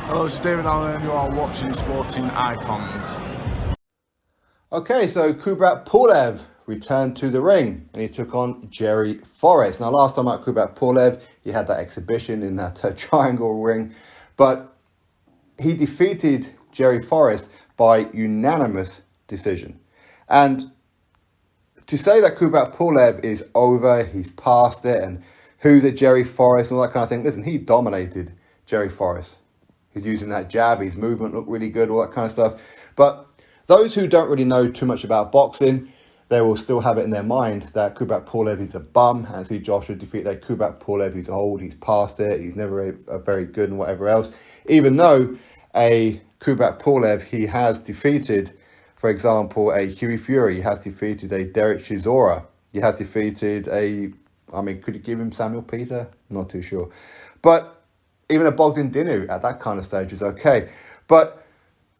Hello, it's David Allen and you are watching Sporting Icons. Okay, so Kubrat Pulev returned to the ring and he took on Jerry Forrest. Now, last time at Kubrat Pulev, he had that exhibition in that triangle ring, but he defeated Jerry Forrest by unanimous decision. And to say that Kubrat Pulev is over, he's past it, and who's a Jerry Forrest and all that kind of thing, listen, he dominated Jerry Forrest. He's using that jab, his movement looked really good, all that kind of stuff. But those who don't really know too much about boxing, they will still have it in their mind that Kubrat Pulev is a bum. Anthony Joshua defeated Kubrat Pulev, he's old, he's past it, he's never a very good and whatever else. Even though a Kubrat Pulev, he has defeated, for example, a Hughie Fury, he has defeated a Derek Chisora, he has defeated could you give him Samuel Peter? Not too sure. But even a Bogdan Dinu at that kind of stage is okay. But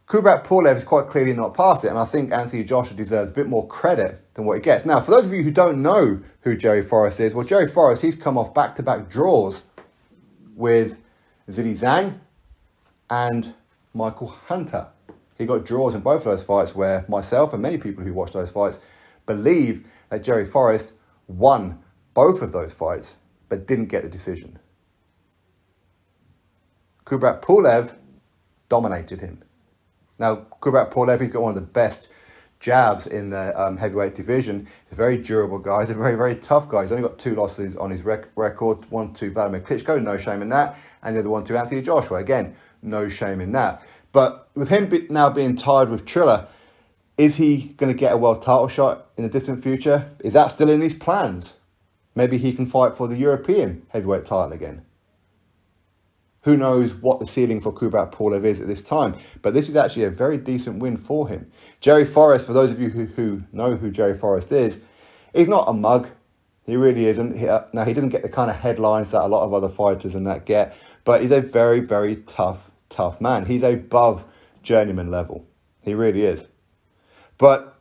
Kubrat Pulev is quite clearly not past it, and I think Anthony Joshua deserves a bit more credit than what he gets. Now, for those of you who don't know who Jerry Forrest is, well, Jerry Forrest, he's come off back-to-back draws with Zhilei Zhang and Michael Hunter. He got draws in both of those fights where myself and many people who watched those fights believe that Jerry Forrest won both of those fights, but didn't get the decision. Kubrat Pulev dominated him. Now, Kubrat Pulev, he's got one of the best jabs in the heavyweight division. He's a very durable guy. He's a very, very tough guy. He's only got 2 losses on his record. One to Vladimir Klitschko, no shame in that. And the other one to Anthony Joshua. Again, no shame in that. But with him now being tied with Triller, is he going to get a world title shot in the distant future? Is that still in his plans? Maybe he can fight for the European heavyweight title again. Who knows what the ceiling for Kubrat Pulev is at this time. But this is actually a very decent win for him. Jerry Forrest, for those of you who know who Jerry Forrest is, he's not a mug. He really isn't. Now, he doesn't get the kind of headlines that a lot of other fighters and that get. But he's a very, very tough man. He's above journeyman level. He really is. But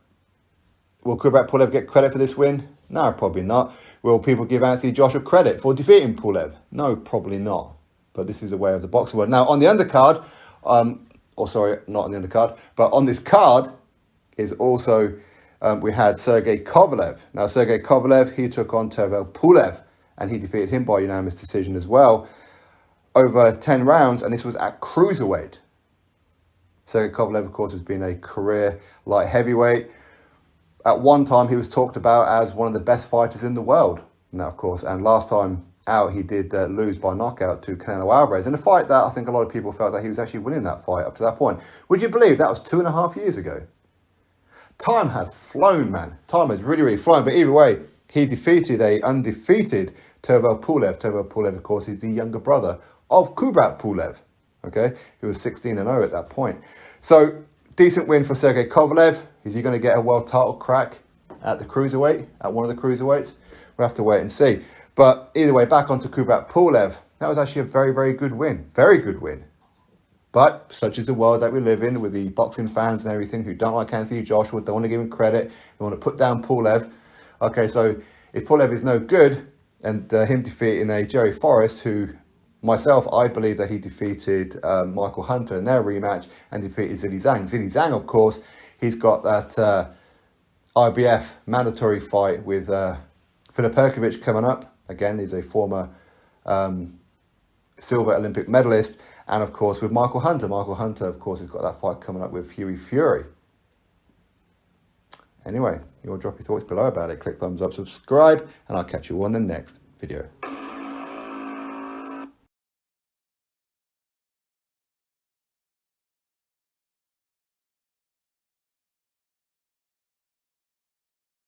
will Kubrat Pulev get credit for this win? No, probably not. Will people give Anthony Joshua credit for defeating Pulev? No, probably not. But this is a way of the boxing world. Now, on the undercard, not on the undercard, but on this card is also, we had Sergey Kovalev. Now, Sergey Kovalev, he took on Tervel Pulev, and he defeated him by unanimous decision as well, over 10 rounds, and this was at cruiserweight. Sergey Kovalev, of course, has been a career light heavyweight. At one time, he was talked about as one of the best fighters in the world. Now, of course, and last time out, he did lose by knockout to Canelo Alvarez in a fight that I think a lot of people felt that he was actually winning that fight up to that point. Would you believe that was 2.5 years ago? Time has flown, man. Time has really, really flown. But either way, he defeated a undefeated Tervel Pulev. Tervel Pulev, of course, is the younger brother of Kubrat Pulev. Okay, he was 16-0 at that point. So, decent win for Sergey Kovalev. Is he going to get a world title crack at the cruiserweight, at one of the cruiserweights? We'll have to wait and see. But either way, back onto Kubrat Pulev. That was actually a very, very good win. Very good win. But such is the world that we live in with the boxing fans and everything who don't like Anthony Joshua, don't want to give him credit, they want to put down Pulev. Okay, so if Pulev is no good, and him defeating a Jerry Forrest, who myself, I believe that he defeated Michael Hunter in their rematch and defeated Zhilei Zhang. Zhilei Zhang, of course, he's got that IBF mandatory fight with Filip Perkovic coming up. Again, he's a former silver Olympic medalist. And, of course, with Michael Hunter. Michael Hunter, of course, has got that fight coming up with Hughie Fury. Anyway, you'll drop your thoughts below about it. Click thumbs up, subscribe, and I'll catch you on the next video.